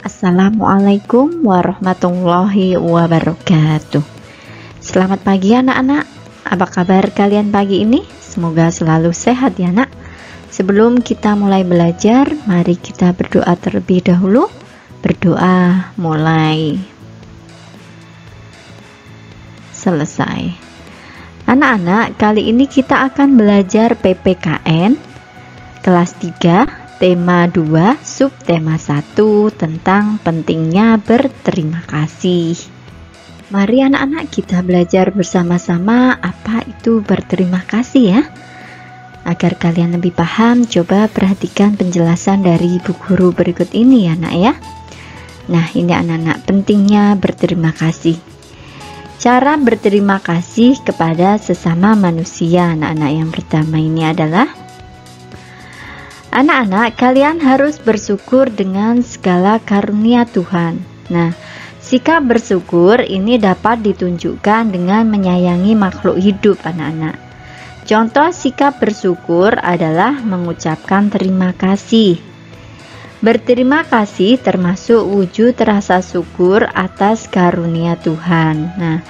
Assalamualaikum warahmatullahi wabarakatuh. Selamat pagi anak-anak. Apa kabar kalian pagi ini? Semoga selalu sehat ya nak. Sebelum kita mulai belajar, mari kita berdoa terlebih dahulu. Berdoa mulai. Selesai. Anak-anak, kali ini kita akan belajar PPKN kelas 3, tema 2, subtema 1 tentang pentingnya berterima kasih. Mari anak-anak kita belajar bersama-sama apa itu berterima kasih ya. Agar kalian lebih paham, coba perhatikan penjelasan dari bu guru berikut ini ya nak ya. Nah ini anak-anak, pentingnya berterima kasih. Cara berterima kasih kepada sesama manusia. Anak-anak, yang pertama ini adalah anak-anak, kalian harus bersyukur dengan segala karunia Tuhan. Nah, sikap bersyukur ini dapat ditunjukkan dengan menyayangi makhluk hidup anak-anak. Contoh sikap bersyukur adalah mengucapkan terima kasih. Berterima kasih termasuk wujud rasa syukur atas karunia Tuhan. Nah,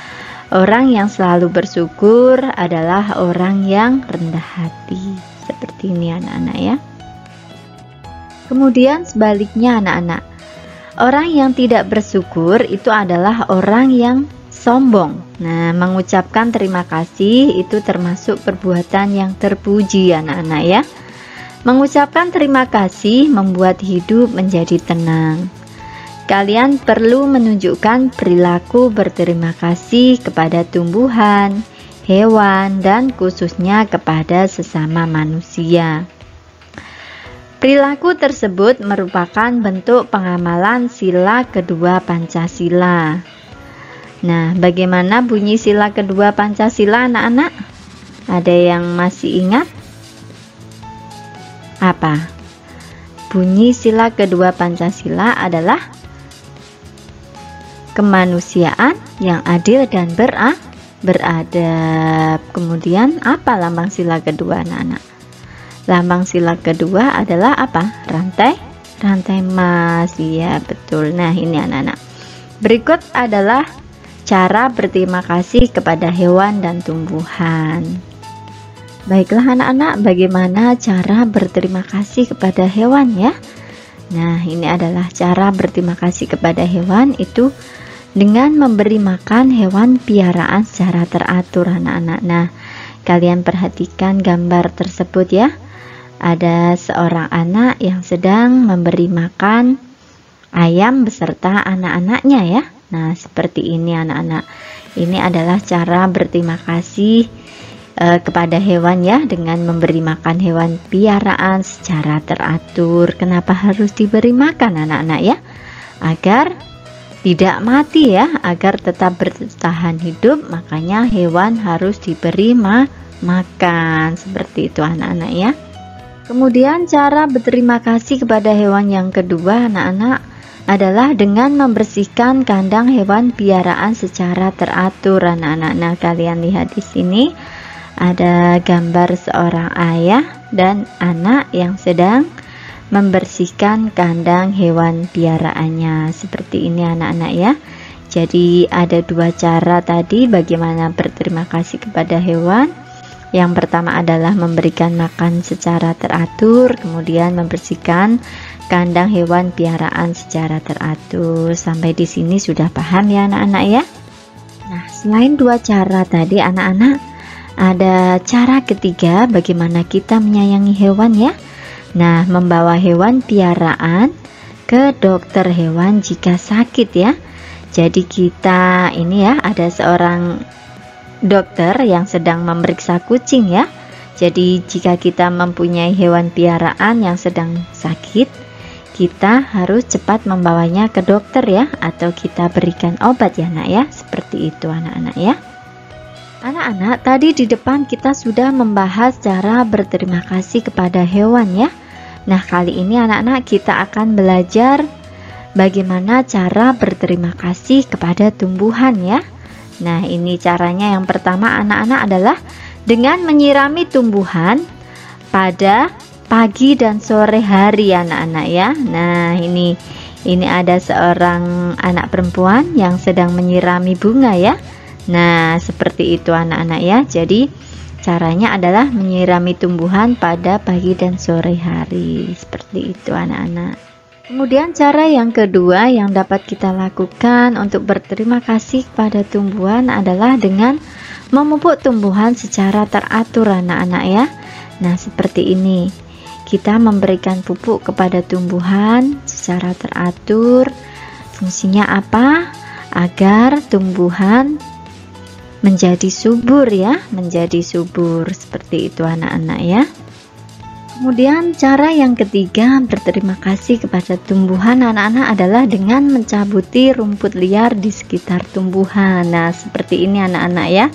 orang yang selalu bersyukur adalah orang yang rendah hati. Seperti ini anak-anak ya. Kemudian sebaliknya anak-anak, orang yang tidak bersyukur itu adalah orang yang sombong. Nah, mengucapkan terima kasih itu termasuk perbuatan yang terpuji anak-anak ya. Mengucapkan terima kasih membuat hidup menjadi tenang. Kalian perlu menunjukkan perilaku berterima kasih kepada tumbuhan, hewan, dan khususnya kepada sesama manusia. Perilaku tersebut merupakan bentuk pengamalan sila kedua Pancasila. Nah, bagaimana bunyi sila kedua Pancasila anak-anak? Ada yang masih ingat? Apa? Bunyi sila kedua Pancasila adalah kemanusiaan yang adil dan beradab. Kemudian apa lambang sila kedua anak-anak? Lambang sila kedua adalah apa? Rantai emas. Iya betul. Nah ini anak-anak, berikut adalah cara berterima kasih kepada hewan dan tumbuhan. Baiklah anak-anak, bagaimana cara berterima kasih kepada hewan ya? Nah ini adalah cara berterima kasih kepada hewan itu dengan memberi makan hewan piaraan secara teratur anak-anak. Nah kalian perhatikan gambar tersebut ya. Ada seorang anak yang sedang memberi makan ayam beserta anak-anaknya ya. Nah seperti ini anak-anak. Ini adalah cara berterima kasih kepada hewan ya, dengan memberi makan hewan piaraan secara teratur. Kenapa harus diberi makan anak-anak ya? Agar tidak mati ya, agar tetap bertahan hidup, makanya hewan harus diberi makan. Seperti itu anak-anak ya. Kemudian cara berterima kasih kepada hewan yang kedua anak-anak adalah dengan membersihkan kandang hewan piaraan secara teratur anak-anak. Nah kalian lihat di sini ada gambar seorang ayah dan anak yang sedang membersihkan kandang hewan piaraannya. Seperti ini anak-anak ya. Jadi ada dua cara tadi bagaimana berterima kasih kepada hewan. Yang pertama adalah memberikan makan secara teratur, kemudian membersihkan kandang hewan piaraan secara teratur. Sampai di sini sudah paham ya anak-anak ya. Nah, selain dua cara tadi anak-anak, ada cara ketiga bagaimana kita menyayangi hewan ya. Nah, membawa hewan piaraan ke dokter hewan jika sakit ya. Jadi kita ini ya, ada seorang dokter yang sedang memeriksa kucing ya. Jadi jika kita mempunyai hewan piaraan yang sedang sakit, kita harus cepat membawanya ke dokter ya, atau kita berikan obat ya nak ya. Seperti itu anak-anak ya. Anak-anak, tadi di depan kita sudah membahas cara berterima kasih kepada hewan ya. Nah kali ini anak-anak kita akan belajar bagaimana cara berterima kasih kepada tumbuhan ya. Nah ini caranya. Yang pertama anak-anak adalah dengan menyirami tumbuhan pada pagi dan sore hari anak-anak ya. Nah Ini ada seorang anak perempuan yang sedang menyirami bunga ya. Nah, seperti itu anak-anak ya. Jadi caranya adalah menyirami tumbuhan pada pagi dan sore hari. Seperti itu anak-anak. Kemudian cara yang kedua yang dapat kita lakukan untuk berterima kasih kepada tumbuhan adalah dengan memupuk tumbuhan secara teratur anak-anak ya. Nah, seperti ini. Kita memberikan pupuk kepada tumbuhan secara teratur. Fungsinya apa? Agar tumbuhan menjadi subur ya, menjadi subur. Seperti itu anak-anak ya. Kemudian cara yang ketiga berterima kasih kepada tumbuhan anak-anak adalah dengan mencabuti rumput liar di sekitar tumbuhan. Nah, seperti ini anak-anak ya.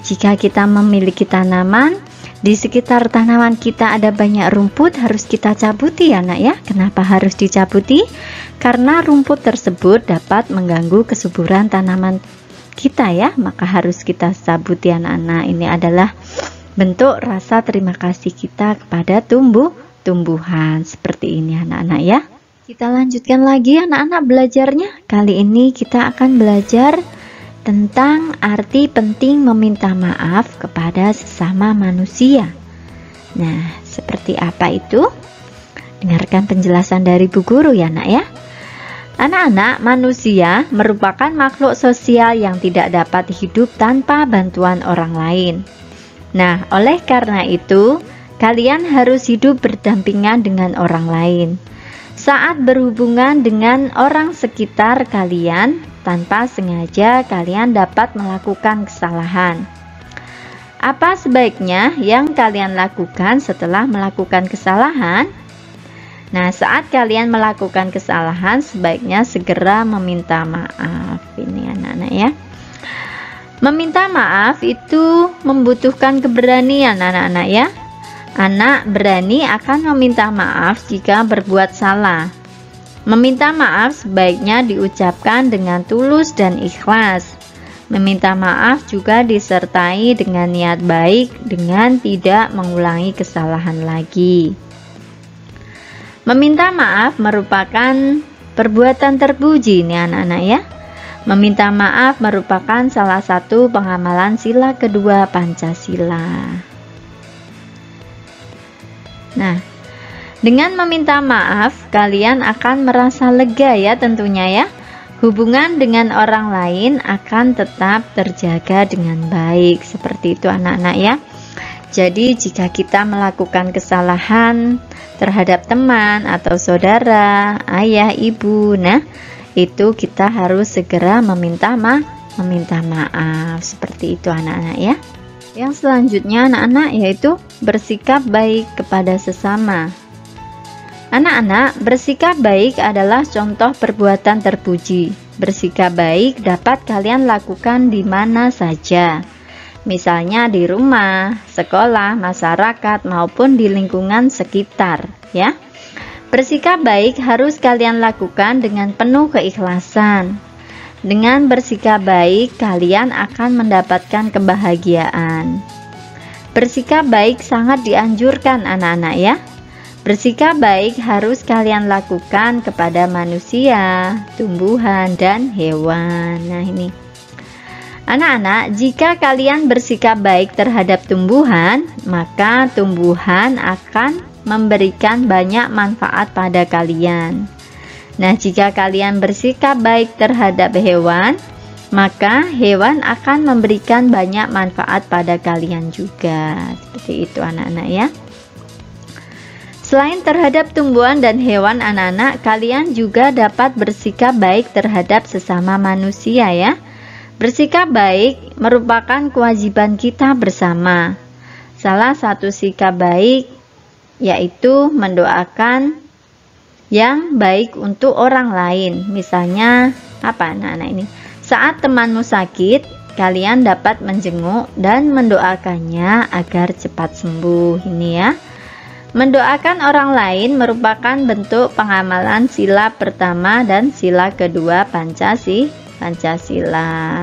Jika kita memiliki tanaman, di sekitar tanaman kita ada banyak rumput, harus kita cabuti ya nak ya. Kenapa harus dicabuti? Karena rumput tersebut dapat mengganggu kesuburan tanaman kita ya, maka harus kita cabuti anak-anak. Ini adalah bentuk rasa terima kasih kita kepada tumbuhan. Seperti ini anak-anak ya. Kita lanjutkan lagi anak-anak belajarnya. Kali ini kita akan belajar tentang arti penting meminta maaf kepada sesama manusia. Nah, seperti apa itu? Dengarkan penjelasan dari Bu Guru ya nak ya. Anak-anak, manusia merupakan makhluk sosial yang tidak dapat hidup tanpa bantuan orang lain. Nah, oleh karena itu, kalian harus hidup berdampingan dengan orang lain. Saat berhubungan dengan orang sekitar kalian, tanpa sengaja kalian dapat melakukan kesalahan. Apa sebaiknya yang kalian lakukan setelah melakukan kesalahan? Nah, saat kalian melakukan kesalahan, sebaiknya segera meminta maaf. Ini anak-anak ya. Meminta maaf itu membutuhkan keberanian anak-anak ya. Anak berani akan meminta maaf jika berbuat salah. Meminta maaf sebaiknya diucapkan dengan tulus dan ikhlas. Meminta maaf juga disertai dengan niat baik dengan tidak mengulangi kesalahan lagi. Meminta maaf merupakan perbuatan terpuji nih anak-anak ya. Meminta maaf merupakan salah satu pengamalan sila kedua Pancasila. Nah, dengan meminta maaf, kalian akan merasa lega ya tentunya ya. Hubungan dengan orang lain akan tetap terjaga dengan baik. Seperti itu anak-anak ya. Jadi jika kita melakukan kesalahan terhadap teman atau saudara, ayah, ibu, nah itu kita harus segera meminta maaf. Seperti itu anak-anak ya. Yang selanjutnya anak-anak yaitu bersikap baik kepada sesama. Anak-anak, bersikap baik adalah contoh perbuatan terpuji. Bersikap baik dapat kalian lakukan di mana saja. Misalnya di rumah, sekolah, masyarakat, maupun di lingkungan sekitar, ya. Bersikap baik harus kalian lakukan dengan penuh keikhlasan. Dengan bersikap baik, kalian akan mendapatkan kebahagiaan. Bersikap baik sangat dianjurkan anak-anak ya. Bersikap baik harus kalian lakukan kepada manusia, tumbuhan, dan hewan. Nah ini, anak-anak, jika kalian bersikap baik terhadap tumbuhan, maka tumbuhan akan memberikan banyak manfaat pada kalian. Nah, jika kalian bersikap baik terhadap hewan, maka hewan akan memberikan banyak manfaat pada kalian juga. Seperti itu anak-anak ya. Selain terhadap tumbuhan dan hewan anak-anak, kalian juga dapat bersikap baik terhadap sesama manusia ya. Bersikap baik merupakan kewajiban kita bersama. Salah satu sikap baik yaitu mendoakan yang baik untuk orang lain. Misalnya apa anak-anak ini? Saat temanmu sakit, kalian dapat menjenguk dan mendoakannya agar cepat sembuh. Ini ya. Mendoakan orang lain merupakan bentuk pengamalan sila pertama dan sila kedua Pancasila.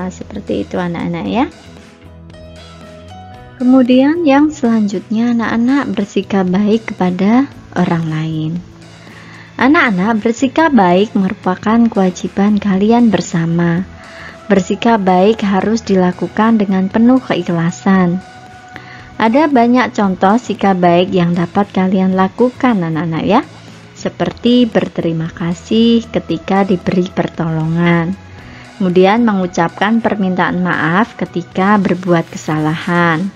Seperti itu anak-anak ya. Kemudian yang selanjutnya anak-anak bersikap baik kepada orang lain. Anak-anak, bersikap baik merupakan kewajiban kalian bersama. Bersikap baik harus dilakukan dengan penuh keikhlasan. Ada banyak contoh sikap baik yang dapat kalian lakukan anak-anak ya. Seperti berterima kasih ketika diberi pertolongan. Kemudian mengucapkan permintaan maaf ketika berbuat kesalahan.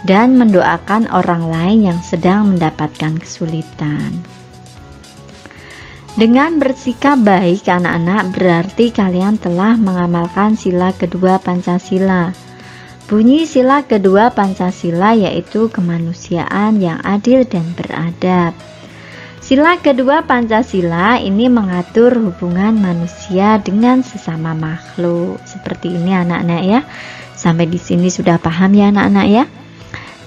Dan mendoakan orang lain yang sedang mendapatkan kesulitan. Dengan bersikap baik anak-anak berarti kalian telah mengamalkan sila kedua Pancasila. Bunyi sila kedua Pancasila yaitu kemanusiaan yang adil dan beradab. Sila kedua Pancasila ini mengatur hubungan manusia dengan sesama makhluk. Seperti ini anak-anak ya. Sampai di sini sudah paham ya anak-anak ya.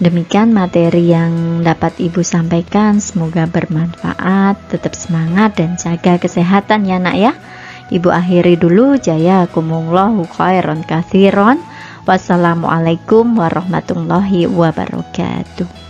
Demikian materi yang dapat Ibu sampaikan, semoga bermanfaat, tetap semangat dan jaga kesehatan ya nak ya. Ibu akhiri dulu, jazakumullahu khairan katsiran. Wassalamualaikum warahmatullahi wabarakatuh.